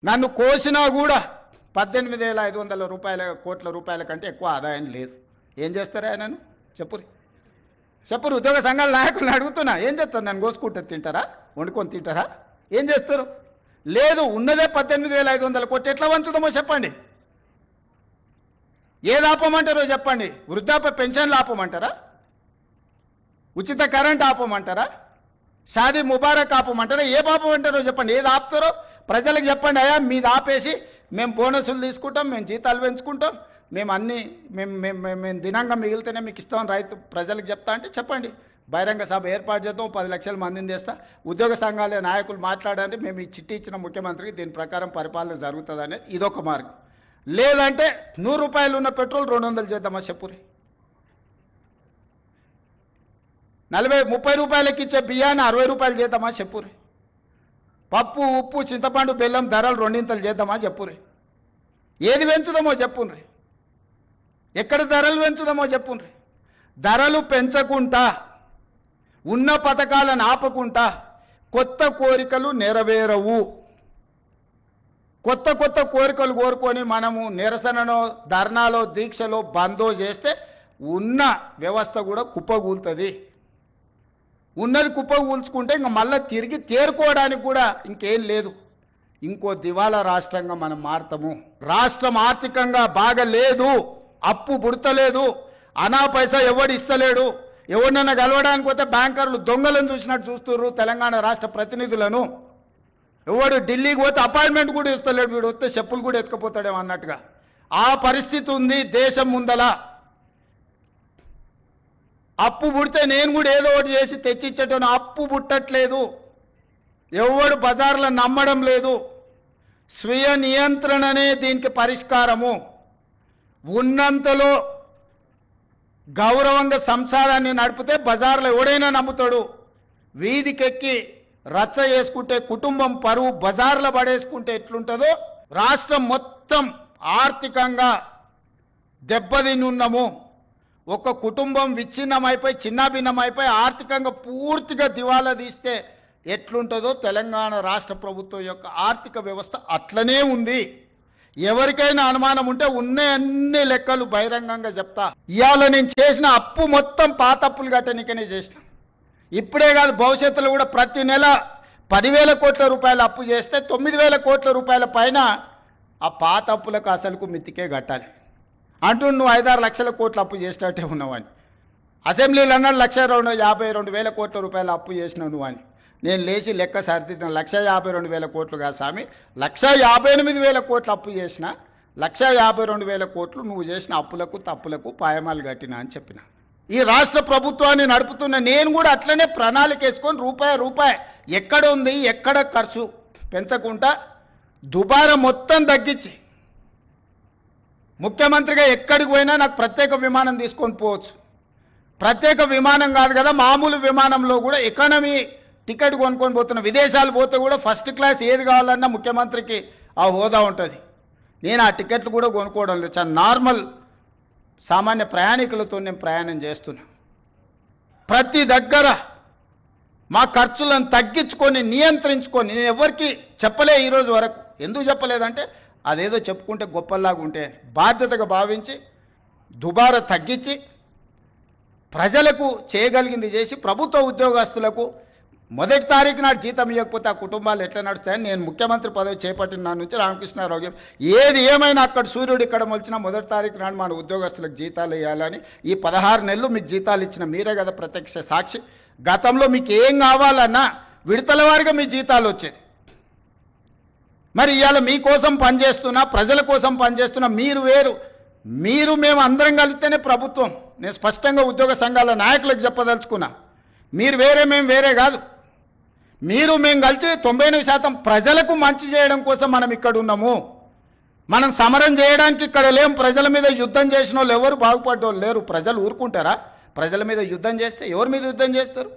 నన్ను కోసినా కూడా 18,500 కోట్ల రూపాయల కంటే ఎక్కువ ఆదాయం లేదు. ఏం చేస్తారా నన్ను చెప్పురు ఉద్యోగ సంఘాల నాయకులను అడుగుతున్నా, ఏం చేస్తారు? నన్ను కోసుకుంటే తింటారా? వండుకొని తింటారా? ఏం చేస్తారు? లేదు, ఉన్నదే 18,500 కోట్లు. ఎట్లా వంచుదామో చెప్పండి. ఏది ఆపమంటారో చెప్పండి. వృద్ధాప్య పెన్షన్లు ఆపమంటారా? ఉచిత కరెంట్ ఆపమంటారా? షాదీ ముబారక్ ఆపమంటారా? ఏ ఆపమంటారో చెప్పండి. ఏది ఆపుతారో ప్రజలకు చెప్పండి. అయ్యా మీది ఆపేసి మేము బోనసులు తీసుకుంటాం, మేము జీతాలు పెంచుకుంటాం, మేము అన్నీ మేము దినంగా మిగిలితేనే మీకు ఇస్తామని రైతు ప్రజలకు చెప్తా అంటే చెప్పండి. బహిరంగ సభ ఏర్పాటు చేద్దాం, 10 లక్షల మందిని చేస్తా. ఉద్యోగ సంఘాల నాయకులు మాట్లాడండి, మేము ఈ చిట్టి ఇచ్చిన ముఖ్యమంత్రికి దీని ప్రకారం పరిపాలన జరుగుతుంది అనేది ఇదొక మార్గం. లేదంటే 100 రూపాయలు ఉన్న పెట్రోల్ 200 చేద్దామా చెప్పురి. 30 రూపాయలకి ఇచ్చే బియ్యాన్ని 60 రూపాయలు చేద్దామా చెప్పురి. పప్పు ఉప్పు చింతపండు బెల్లం ధరలు 2 చేద్దామా చెప్పురి. ఏది పెంచుదామో చెప్పుండ్రి. ఎక్కడ ధరలు పెంచుదామో చెప్పుండ్రి. ధరలు పెంచకుండా ఉన్న పథకాలను ఆపకుండా కొత్త కోరికలు నెరవేరవు. కొత్త కోరికలు కోరుకొని మనము నిరసనలో ధర్నాలో దీక్షలో బందో చేస్తే ఉన్న వ్యవస్థ కూడా కుప్పగూలుతుంది. ఉన్నది కుప్పగూల్చుకుంటే ఇంకా మళ్ళీ తిరిగి తేరుకోవడానికి కూడా ఇంకేం లేదు. ఇంకో దివాలా రాష్ట్రంగా మనం మారుతాము. రాష్ట్రం ఆర్థికంగా బాగా లేదు, అప్పు పుడతలేదు, అనా పైసా ఎవడు ఇస్తలేడు. ఎవరినైనా కలవడానికి పోతే బ్యాంకర్లు దొంగలను చూసినట్టు చూస్తున్నారు తెలంగాణ రాష్ట్ర ప్రతినిధులను. ఎవడు ఢిల్లీకి పోతే అపాయింట్మెంట్ కూడా ఇస్తలేడు, వీడు వస్తే చెప్పులు కూడా ఎత్తుకుపోతాడేమో అన్నట్టుగా ఆ పరిస్థితి ఉంది దేశం ముందల. అప్పు పుడితే నేను కూడా ఏదో ఒకటి చేసి తెచ్చిచ్చేటోను, అప్పు పుట్టట్లేదు. ఎవడు బజార్లో నమ్మడం లేదు. స్వీయ నియంత్రణనే దీనికి పరిష్కారము. ఉన్నంతలో గౌరవంగా సంసారాన్ని నడిపితే బజార్లో ఎవడైనా నమ్ముతాడు. వీధికెక్కి రచ్చ చేసుకుంటే కుటుంబం పరువు బజార్లో పడేసుకుంటే ఎట్లుంటుందో రాష్ట్రం మొత్తం ఆర్థికంగా దెబ్బతినున్నాము. ఒక కుటుంబం విచ్ఛిన్నమైపోయి చిన్నాభిన్నమైపోయి ఆర్థికంగా పూర్తిగా దివాలా తీస్తే ఎట్లుంటుందో తెలంగాణ రాష్ట్ర ప్రభుత్వం యొక్క ఆర్థిక వ్యవస్థ అట్లనే ఉంది. ఎవరికైనా అనుమానం ఉంటే ఉన్న అన్ని లెక్కలు బహిరంగంగా చెప్తా. ఇవాళ నేను చేసిన అప్పు మొత్తం పాత అప్పులు కట్టనికనే చేసిన. ఇప్పుడే కాదు, భవిష్యత్తులో కూడా ప్రతి నెల 10,000 కోట్ల రూపాయల అప్పు చేస్తే 9,000 కోట్ల రూపాయల పైన ఆ పాత అప్పులకు అసలుకు మితికే కట్టాలి అంటూ నువ్వు 5-6 లక్షల కోట్ల అప్పు చేసినట్టే ఉన్నావని. అసెంబ్లీలో అన్నాడు 1,52,000 కోట్ల రూపాయల అప్పు చేసినావు నువ్వు అని. నేను లేచి లెక్క సరిదిద్దాను. 1,52,000 కోట్లు కాదు స్వామి, 1,58,000 కోట్ల అప్పు చేసిన. 1,52,000 కోట్లు నువ్వు చేసిన అప్పులకు తప్పులకు పాయమాలు కట్టినా అని చెప్పిన. ఈ రాష్ట్ర ప్రభుత్వాన్ని నడుపుతున్న నేను కూడా అట్లనే ప్రణాళిక వేసుకొని రూపాయి ఎక్కడ ఉంది ఎక్కడ ఖర్చు పెంచకుండా దుబారా మొత్తం తగ్గించి ముఖ్యమంత్రిగా ఎక్కడికి పోయినా నాకు ప్రత్యేక విమానం తీసుకొని పోవచ్చు. ప్రత్యేక విమానం కాదు కదా, మామూలు విమానంలో కూడా ఎకానమీ టికెట్ కొనుక్కొని పోతున్నా. విదేశాలు పోతే కూడా ఫస్ట్ క్లాస్ ఏది కావాలన్నా ముఖ్యమంత్రికి ఆ హోదా ఉంటుంది. నేను ఆ టికెట్లు కూడా కొనుక్కోవడం లేదు. చాలా నార్మల్ సామాన్య ప్రయాణికులతో నేను ప్రయాణం చేస్తున్నా. ప్రతి దగ్గర మా ఖర్చులను తగ్గించుకొని నియంత్రించుకొని నేను ఎవరికి చెప్పలే ఈరోజు వరకు. ఎందుకు చెప్పలేదంటే అదేదో చెప్పుకుంటే గొప్పలాగా ఉంటే బాధ్యతగా భావించి దుబారా తగ్గించి ప్రజలకు చేయగలిగింది చేసి ప్రభుత్వ ఉద్యోగస్తులకు మొదటి తారీఖు నాడు జీతం ఇవ్వకపోతే ఆ కుటుంబాలు ఎట్లా నడుస్తాయని నేను ముఖ్యమంత్రి పదవి చేపట్టిన నాటి నుంచి రామకృష్ణారావు ఏది ఏమైనా అక్కడ సూర్యుడు ఇక్కడ మొలిచినా మొదటి తారీఖు నాడు మన ఉద్యోగస్తులకు జీతాలు ఇవ్వాలని ఈ 16 నెలలు మీకు జీతాలు ఇచ్చిన మీరే కదా ప్రత్యక్ష సాక్షి. గతంలో మీకు ఏం కావాలన్నా విడతల వారిగా మీ జీతాలు వచ్చేది. మరి ఇవాళ మీకోసం పనిచేస్తున్నా, ప్రజల కోసం పనిచేస్తున్నా. మీరు వేరు, మీరు మేము అందరం కలిస్తేనే ప్రభుత్వం. నేను స్పష్టంగా ఉద్యోగ సంఘాల నాయకులకు చెప్పదలుచుకున్నా. మీరు వేరే మేము వేరే కాదు. మీరు మేము కలిసి 99% ప్రజలకు మంచి చేయడం కోసం మనం ఇక్కడ ఉన్నాము. మనం సమరం చేయడానికి ఇక్కడ లేం. ప్రజల మీద యుద్ధం చేసిన వాళ్ళు ఎవరు బాగుపడ్డోళ్ళు లేరు. ప్రజలు ఊరుకుంటారా? ప్రజల మీద యుద్ధం చేస్తే ఎవరి మీద యుద్ధం చేస్తారు?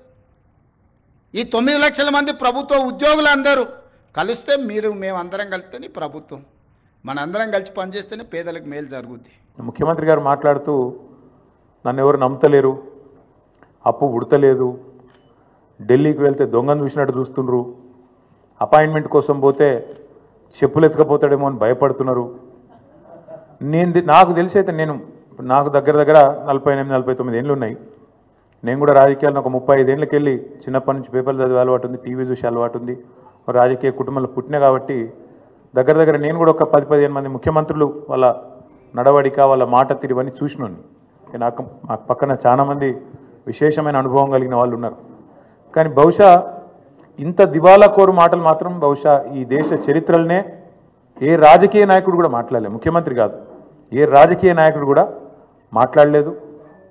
ఈ 9 లక్షల మంది ప్రభుత్వ ఉద్యోగులు అందరూ కలిస్తే మీరు మేమందరం కలిస్తేనే ప్రభుత్వం. మనందరం కలిసి పనిచేస్తేనే పేదలకు మేలు జరుగుద్ది. ముఖ్యమంత్రి గారు మాట్లాడుతూ నన్ను ఎవరు నమ్ముతలేరు, అప్పు ఉడతలేదు, ఢిల్లీకి వెళ్తే దొంగను చూసినట్టు చూస్తుండ్రు, అపాయింట్మెంట్ కోసం పోతే చెప్పులు ఎత్తుకపోతాడేమో అని భయపడుతున్నారు. నాకు తెలిసి అయితే నాకు దగ్గర 48-49 ఏళ్ళు ఉన్నాయి. నేను కూడా రాజకీయాలను ఒక 35 ఏళ్ళకి వెళ్ళి చిన్నప్పటి నుంచి పేపర్లు చదివే అలవాటు ఉంది, టీవీ చూసే అలవాటు ఉంది, రాజకీయ కుటుంబంలో పుట్టినా కాబట్టి దగ్గర నేను కూడా ఒక 10-15 మంది ముఖ్యమంత్రులు వాళ్ళ నడవడిక వాళ్ళ మాట తీరువన్నీ చూసినాను. నాకు పక్కన చాలామంది విశేషమైన అనుభవం కలిగిన వాళ్ళు ఉన్నారు. కానీ బహుశా ఇంత దివాలా కోరు మాటలు మాత్రం బహుశా ఈ దేశ చరిత్రలనే ఏ రాజకీయ నాయకుడు కూడా మాట్లాడలేదు. ముఖ్యమంత్రి కాదు, ఏ రాజకీయ నాయకుడు కూడా మాట్లాడలేదు.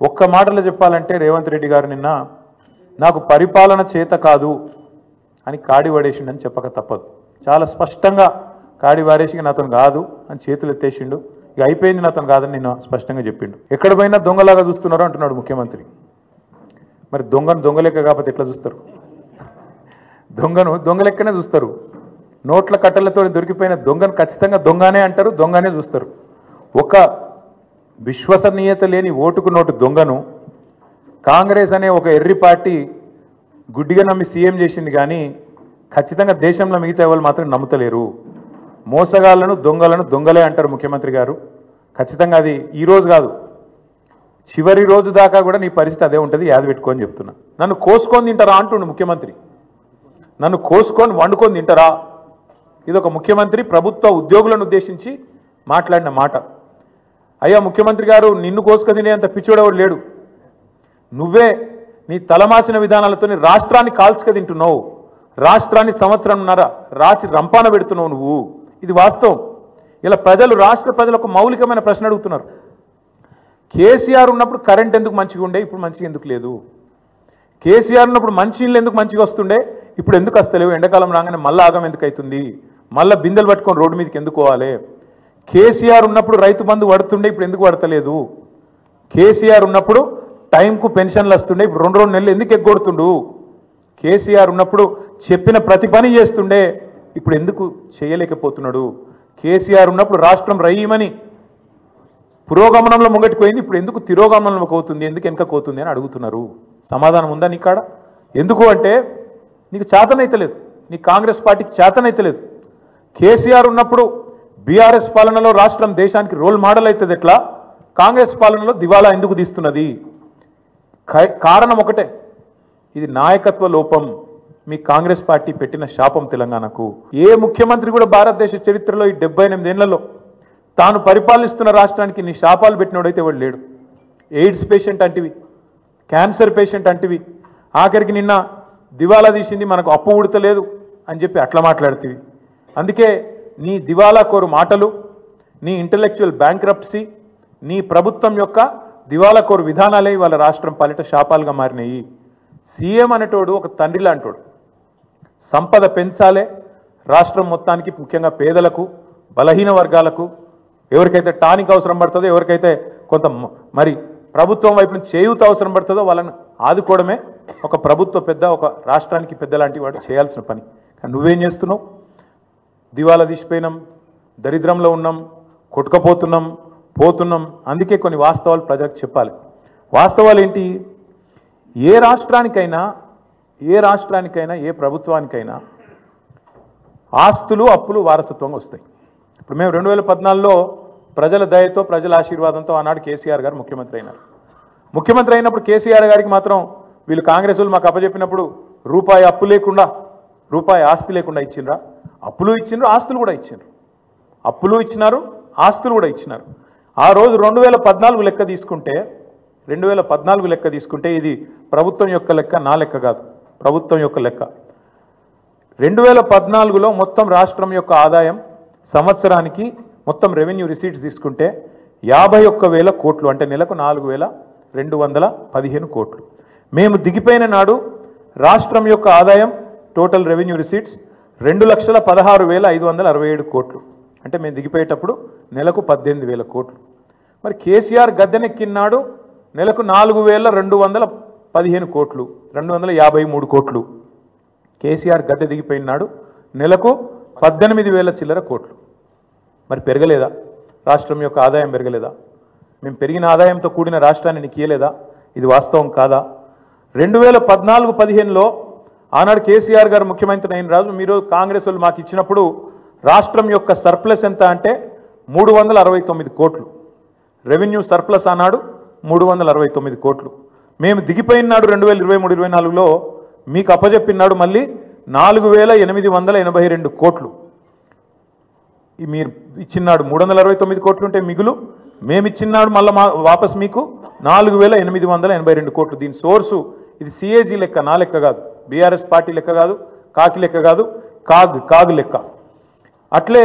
ఒక్క మాటలో చెప్పాలంటే రేవంత్ రెడ్డి గారు నిన్న నాకు పరిపాలన చేత కాదు అని కాడి పడేసిండని చెప్పక తప్పదు. చాలా స్పష్టంగా కాడి వారేసి నాతో కాదు అని చేతులు ఎత్తేసిండు. ఇక అయిపోయింది, నాతో కాదని నిన్న స్పష్టంగా చెప్పిండు. ఎక్కడ పోయినా దొంగలాగా చూస్తున్నారో అంటున్నాడు ముఖ్యమంత్రి. మరి దొంగలెక్క కాకపోతే ఎట్లా చూస్తారు? దొంగలెక్కనే చూస్తారు. నోట్ల కట్టలతో దొరికిపోయిన దొంగను ఖచ్చితంగా దొంగనే అంటారు, దొంగనే చూస్తారు. ఒక విశ్వసనీయత లేని ఓటుకు నోటు దొంగను కాంగ్రెస్ అనే ఒక ఎర్రి పార్టీ గుడ్డిగా నమ్మి సీఎం చేసింది. కానీ ఖచ్చితంగా దేశంలో మిగతా వాళ్ళు మాత్రం నమ్ముతలేరు. మోసగాళ్లను దొంగలే అంటారు ముఖ్యమంత్రి గారు. ఖచ్చితంగా అది ఈరోజు కాదు, చివరి రోజు దాకా కూడా నీ పరిస్థితి అదే ఉంటుంది, యాద పెట్టుకొని చెప్తున్నా. నన్ను కోసుకొని తింటారా అంటుండు ముఖ్యమంత్రి. నన్ను కోసుకొని వండుకొని తింటారా? ఇది ఒక ముఖ్యమంత్రి ప్రభుత్వ ఉద్యోగులను ఉద్దేశించి మాట్లాడిన మాట. అయ్యా ముఖ్యమంత్రి గారు, నిన్ను కోసుకొని తినేంత పిచ్చోడెవడు లేడు. నువ్వే నీ తలమాసిన విధానాలతో రాష్ట్రాన్ని కాల్చుక తింటున్నావు. రాష్ట్రాన్ని సంవత్సరంన్నర రాచి రంపాన పెడుతున్నావు నువ్వు. ఇది వాస్తవం. ఇలా రాష్ట్ర ప్రజలు ఒక మౌలికమైన ప్రశ్న అడుగుతున్నారు. కేసీఆర్ ఉన్నప్పుడు కరెంట్ ఎందుకు మంచిగా ఉండే, ఇప్పుడు మంచిగా ఎందుకు లేదు? కేసీఆర్ ఉన్నప్పుడు మంచినీళ్ళు ఎందుకు మంచిగా వస్తుండే, ఇప్పుడు ఎందుకు వస్తలేవు? ఎండాకాలం రాగానే మళ్ళీ ఆగం ఎందుకు అవుతుంది? మళ్ళీ బిందెలు పట్టుకొని రోడ్డు మీదకి ఎందుకు పోవాలి? కేసీఆర్ ఉన్నప్పుడు రైతు బంధు పడుతుండే, ఇప్పుడు ఎందుకు పడతలేదు? కేసీఆర్ ఉన్నప్పుడు టైంకు పెన్షన్లు వస్తుండే, ఇప్పుడు 2 నెలలు ఎందుకు ఎగ్గొడుతుండు? కేసీఆర్ ఉన్నప్పుడు చెప్పిన ప్రతి పని చేస్తుండే, ఇప్పుడు ఎందుకు చేయలేకపోతున్నాడు? కేసీఆర్ ఉన్నప్పుడు రాష్ట్రం రయ్యమని పురోగమనంలో ముంగటిపోయింది, ఇప్పుడు ఎందుకు తిరోగమనంలో పోతుంది, ఎందుకు వెనకపోతుంది అని అడుగుతున్నారు. సమాధానం ఉందా నీ కాడ? ఎందుకు అంటే నీకు చేతనైతలేదు, నీ కాంగ్రెస్ పార్టీకి చేతనైతలేదు. కేసీఆర్ ఉన్నప్పుడు బీఆర్ఎస్ పాలనలో రాష్ట్రం దేశానికి రోల్ మోడల్ అవుతుంది, ఎట్లా కాంగ్రెస్ పాలనలో దివాలా ఎందుకు తీస్తున్నది? కారణం ఒకటే, ఇది నాయకత్వ లోపం. మీ కాంగ్రెస్ పార్టీ పెట్టిన శాపం తెలంగాణకు. ఏ ముఖ్యమంత్రి కూడా భారతదేశ చరిత్రలో ఈ 78 ఏళ్లలో తాను పరిపాలిస్తున్న రాష్ట్రానికి నీ శాపాలు పెట్టినోడైతే ఎవడు లేడు. ఎయిడ్స్ పేషెంట్ అంటివి, క్యాన్సర్ పేషెంట్ అంటివి, ఆఖరికి నిన్న దివాలా తీసింది మనకు అప్పు ఉడతలేదు అని చెప్పి అట్లా మాట్లాడుతీవి. అందుకే నీ దివాలా కోరు మాటలు, నీ ఇంటలెక్చువల్ బ్యాంక్రప్సీ, నీ ప్రభుత్వం యొక్క దివాలా కోరు విధానాలే వాళ్ళ రాష్ట్రం పాలిట శాపాలుగా మారినాయి. సీఎం అనేటోడు ఒక తండ్రి లాంటోడు. సంపద పెంచాలే రాష్ట్రం మొత్తానికి, ముఖ్యంగా పేదలకు, బలహీన వర్గాలకు, ఎవరికైతే టానిక్ అవసరం పడుతుందో, ఎవరికైతే కొంత మరి ప్రభుత్వం వైపు నుంచి చేయూత అవసరం పడుతుందో వాళ్ళని ఆదుకోవడమే ఒక ప్రభుత్వ పెద్ద, ఒక రాష్ట్రానికి పెద్ద లాంటి వాడు చేయాల్సిన పని. కానీ నువ్వేం చేస్తున్నావు? దివాలా తీసిపోయినాం, దరిద్రంలో ఉన్నాం, కొట్టుకపోతున్నాం, పోతున్నాం. అందుకే కొన్ని వాస్తవాలు ప్రజలకు చెప్పాలి. వాస్తవాలు ఏంటి? ఏ రాష్ట్రానికైనా ఏ ప్రభుత్వానికైనా ఆస్తులు అప్పులు వారసత్వంగా వస్తాయి. ఇప్పుడు మేము 2014లో ప్రజల దయతో, ప్రజల ఆశీర్వాదంతో ఆనాడు కేసీఆర్ గారు ముఖ్యమంత్రి అయినారు. ముఖ్యమంత్రి అయినప్పుడు కేసీఆర్ గారికి మాత్రం వీళ్ళు కాంగ్రెస్ వాళ్ళు మాకు అప్పచెప్పినప్పుడు రూపాయి అప్పు లేకుండా, రూపాయి ఆస్తి లేకుండా ఇచ్చిండ్రా? అప్పులు ఇచ్చిండ్రు, ఆస్తులు కూడా ఇచ్చిండ్రు. అప్పులు ఇచ్చినారు, ఆస్తులు కూడా ఇచ్చినారు. ఆ రోజు 2014 లెక్క తీసుకుంటే, 2014 లెక్క తీసుకుంటే ఇది ప్రభుత్వం యొక్క లెక్క, నా లెక్క కాదు, ప్రభుత్వం యొక్క లెక్క. 2014లో మొత్తం రాష్ట్రం యొక్క ఆదాయం సంవత్సరానికి మొత్తం రెవెన్యూ రిసీట్స్ తీసుకుంటే 51,000 కోట్లు, అంటే నెలకు 4,215 కోట్లు. మేము దిగిపోయిన నాడు రాష్ట్రం యొక్క ఆదాయం టోటల్ రెవెన్యూ రిసీట్స్ 2,16,567 కోట్లు. అంటే మేము దిగిపోయేటప్పుడు నెలకు 18,000 కోట్లు. మరి కేసీఆర్ గద్దెనెక్కినాడు నెలకు 4,215 కోట్లు, 253 కోట్లు. కేసీఆర్ గద్దె దిగిపోయినాడు నెలకు 18,000 చిల్లర కోట్లు. మరి పెరగలేదా? రాష్ట్రం యొక్క ఆదాయం పెరగలేదా? మేము పెరిగిన ఆదాయంతో కూడిన రాష్ట్రాన్ని నీకు ఇయ్యలేదా? ఇది వాస్తవం కాదా? 2014-15లో ఆనాడు కేసీఆర్ గారు ముఖ్యమంత్రి అయిన రాజు, మీరు కాంగ్రెస్ వాళ్ళు మాకు ఇచ్చినప్పుడు రాష్ట్రం యొక్క సర్ప్లస్ ఎంత అంటే 369 కోట్లు. రెవెన్యూ సర్ప్లస్ అన్నాడు 369 కోట్లు. మేము దిగిపోయినాడు 2023-24లో మీకు అప్పజెప్పినాడు మళ్ళీ 4882 కోట్లు. మీరు ఇచ్చినాడు 369 కోట్లు ఉంటే మిగులు, మేమిచ్చినాడు మళ్ళీ వాపస్ మీకు 4882 కోట్లు. దీని సోర్సు ఇది సిఏజీ లెక్క, నా లెక్క కాదు, బీఆర్ఎస్ పార్టీ లెక్క కాదు, కాకి లెక్క కాదు, కాగు లెక్క. అట్లే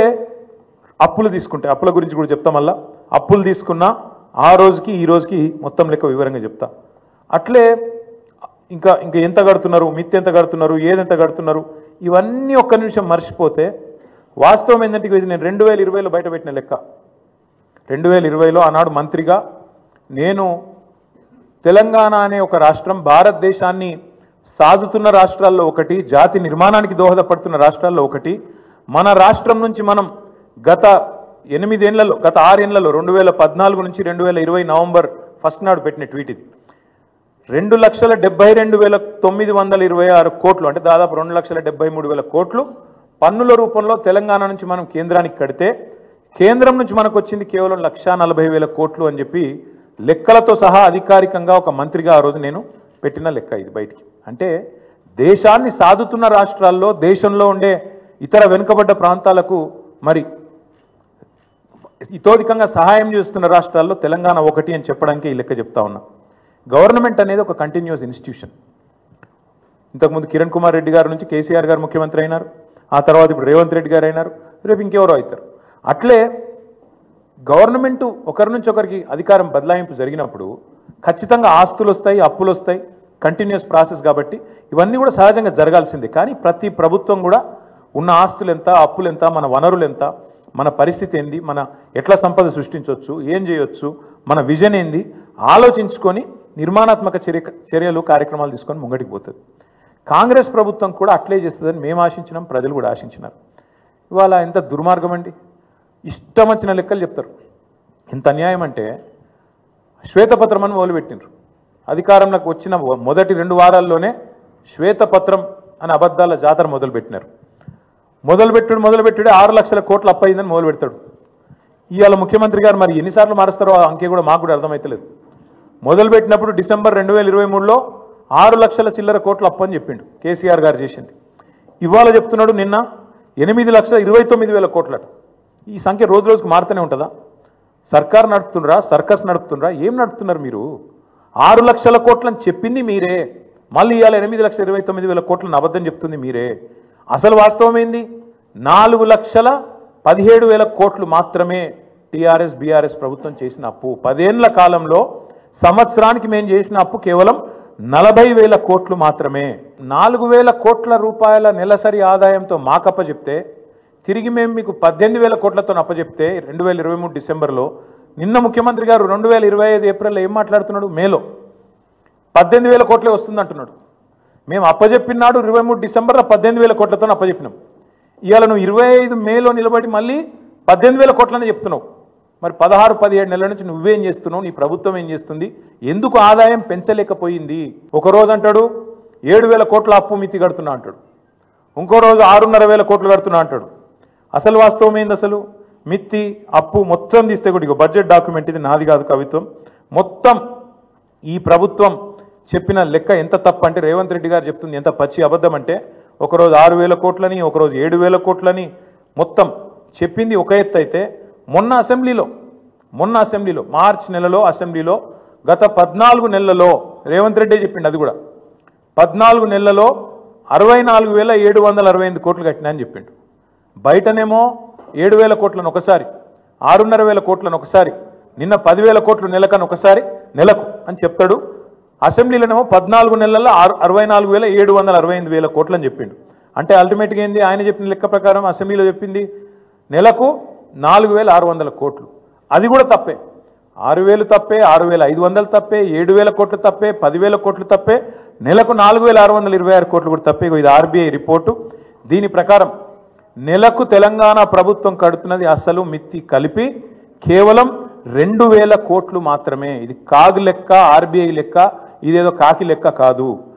అప్పులు తీసుకుంటే అప్పుల గురించి కూడా చెప్తా. మళ్ళా అప్పులు తీసుకున్నా ఆ రోజుకి ఈ రోజుకి మొత్తం లెక్క వివరంగా చెప్తా. అట్లే ఇంకా ఎంత కడుతున్నారు, మిత్తి ఎంత కడుతున్నారు, ఏదెంత కడుతున్నారు, ఇవన్నీ ఒక్క నిమిషం మర్చిపోతే వాస్తవం ఏంటంటే ఇది నేను 2020లో బయట పెట్టిన లెక్క. 2020లో ఆనాడు మంత్రిగా నేను తెలంగాణ అనే ఒక రాష్ట్రం భారతదేశాన్ని సాదుతున్న రాష్ట్రాల్లో ఒకటి, జాతి నిర్మాణానికి దోహదపడుతున్న రాష్ట్రాల్లో ఒకటి. మన రాష్ట్రం నుంచి మనం గత 6 ఏళ్లలో 2014 నుంచి 2020 నవంబర్ 1 నాడు పెట్టిన ట్వీట్ ఇది. 2,72,926 కోట్లు అంటే దాదాపు 2,73,000 కోట్లు పన్నుల రూపంలో తెలంగాణ నుంచి మనం కేంద్రానికి కడితే కేంద్రం నుంచి మనకు వచ్చింది కేవలం 1,40,000 కోట్లు అని చెప్పి లెక్కలతో సహా అధికారికంగా ఒక మంత్రిగా ఆ రోజు నేను పెట్టిన లెక్క ఇది బయటికి. అంటే దేశాన్ని సాదుతున్న రాష్ట్రాల్లో, దేశంలో ఉండే ఇతర వెనుకబడ్డ ప్రాంతాలకు మరి ఇతోధికంగా సహాయం చేస్తున్న రాష్ట్రాల్లో తెలంగాణ ఒకటి అని చెప్పడానికి ఈ లెక్క చెప్తా ఉన్నా. గవర్నమెంట్ అనేది ఒక కంటిన్యూస్ ఇన్స్టిట్యూషన్. ఇంతకుముందు కిరణ్ కుమార్ రెడ్డి గారి నుంచి కేసీఆర్ గారు ముఖ్యమంత్రి అయినారు, ఆ తర్వాత ఇప్పుడు రేవంత్ రెడ్డి గారు అయినారు, రేపు ఇంకెవరో అవుతారు. అట్లే గవర్నమెంటు ఒకరి నుంచి ఒకరికి అధికారం బదలాయింపు జరిగినప్పుడు ఖచ్చితంగా ఆస్తులు వస్తాయి, అప్పులు వస్తాయి, కంటిన్యూస్ ప్రాసెస్ కాబట్టి ఇవన్నీ కూడా సహజంగా జరగాల్సిందే. కానీ ప్రతి ప్రభుత్వం కూడా ఉన్న ఆస్తులు ఎంత, అప్పులు ఎంత, మన వనరులు ఎంత, మన పరిస్థితి ఏంది, మన ఎట్లా సంపద సృష్టించవచ్చు, ఏం చేయొచ్చు, మన విజన్ ఏంది ఆలోచించుకొని నిర్మాణాత్మక చర్యలు కార్యక్రమాలు తీసుకొని ముంగటికి పోతుంది. కాంగ్రెస్ ప్రభుత్వం కూడా అట్లే చేస్తుందని మేము ఆశించినాం, ప్రజలు కూడా ఆశించినారు. ఇవాళ ఎంత దుర్మార్గం అండి, ఇష్టం వచ్చిన లెక్కలు చెప్తారు. ఎంత అన్యాయం అంటే శ్వేతపత్రం అని మొదలుపెట్టినారు. అధికారంలోకి వచ్చిన మొదటి 2 వారాల్లోనే శ్వేతపత్రం అని అబద్ధాల జాతర మొదలుపెట్టినారు. మొదలుపెట్టుడే 6 లక్షల కోట్ల అప్పు అయిందని మొదలు పెడతాడు. ఇవాళ ముఖ్యమంత్రి గారు మరి ఎన్నిసార్లు మారుస్తారో ఆ అంకె కూడా మాకు కూడా అర్థమవుతలేదు. మొదలుపెట్టినప్పుడు డిసెంబర్ 2023లో 6 లక్షల చిల్లర కోట్ల అప్పు అని చెప్పిండు కేసీఆర్ గారు చేసింది. ఇవాళ చెప్తున్నాడు నిన్న 8,29,000 కోట్లట. ఈ సంఖ్య రోజు రోజుకు మారుతూనే ఉంటుందా? సర్కార్ నడుపుతుండ్రా, సర్కస్ నడుపుతుండ్రా, ఏం నడుపుతున్నారు మీరు? 6 లక్షల కోట్లని చెప్పింది మీరే, మళ్ళీ ఇవాళ 8,29,000 కోట్లను అబద్ధం చెప్తుంది మీరే. అసలు వాస్తవం ఏంది? 4,17,000 కోట్లు మాత్రమే టీఆర్ఎస్ బీఆర్ఎస్ ప్రభుత్వం చేసిన అప్పు. 10 ఏళ్ల కాలంలో సంవత్సరానికి మేము చేసిన అప్పు కేవలం 40,000 కోట్లు మాత్రమే. 4,000 కోట్ల రూపాయల నెలసరి ఆదాయంతో మాకప్ప చెప్తే తిరిగి మేము మీకు 18,000 కోట్లతో అప్పచెప్తే 2023 డిసెంబర్లో, నిన్న ముఖ్యమంత్రి గారు 2025 ఏప్రిల్లో ఏం మాట్లాడుతున్నాడు? మేలో 18,000 కోట్లే వస్తుంది అంటున్నాడు. మేము అప్పచెప్పినాడు 23 డిసెంబర్లో 18,000 కోట్లతో అప్పచెప్పినాం. ఇవాళ నువ్వు 25 మేలో నిలబడి మళ్ళీ 18,000 కోట్లని చెప్తున్నావు. మరి 16-17 నెలల నుంచి నువ్వేం చేస్తున్నావు, నీ ప్రభుత్వం ఏం చేస్తుంది, ఎందుకు ఆదాయం పెంచలేకపోయింది? ఒకరోజు అంటాడు 7,000 కోట్ల అప్పు మితి కడుతున్నా అంటాడు, ఇంకో రోజు 6,500 కోట్లు కడుతున్నా అంటాడు. అసలు వాస్తవం ఏంది? అసలు మిత్తి అప్పు మొత్తం తీస్తే కూడా బడ్జెట్ డాక్యుమెంట్ ఇది, నాది కాదు కవిత్వం. మొత్తం ఈ ప్రభుత్వం చెప్పిన లెక్క ఎంత తప్పు అంటే రేవంత్ రెడ్డి గారు చెప్తుంది ఎంత పచ్చి అబద్ధం అంటే, ఒకరోజు 6,000 కోట్లని, ఒకరోజు 7,000 కోట్లని మొత్తం చెప్పింది ఒక ఎత్తు అయితే, మొన్న అసెంబ్లీలో మార్చి నెలలో అసెంబ్లీలో గత 14 నెలలలో రేవంత్ రెడ్డి చెప్పిండు, అది కూడా 14 నెలలలో 64,768 కోట్లు కట్టినా అని చెప్పిండు. బయటనేమో 7,000 కోట్లను ఒకసారి, 6,500 కోట్లను ఒకసారి, నిన్న 10,000 కోట్లు నెలకు అని చెప్తాడు. అసెంబ్లీలోనేమో 14 నెలల్లో 64,768 కోట్లు అని చెప్పిండు. అంటే అల్టిమేట్గా ఏంది? ఆయన చెప్పిన లెక్క ప్రకారం అసెంబ్లీలో చెప్పింది నెలకు 4,600 కోట్లు. అది కూడా తప్పే. 6,000 తప్పే, 6,500 తప్పే, 7,000 కోట్లు తప్పే, 10,000 కోట్లు తప్పే, నెలకు 4,626 కోట్లు కూడా తప్పే. ఇది ఆర్బీఐ రిపోర్టు. దీని ప్రకారం నెలకు తెలంగాణ ప్రభుత్వం కడుతున్నది అసలు మిత్తి కలిపి కేవలం 2,000 కోట్లు మాత్రమే. ఇది కాగు లెక్క, ఆర్బీఐ లెక్క, ఇదేదో కాకి లెక్క కాదు.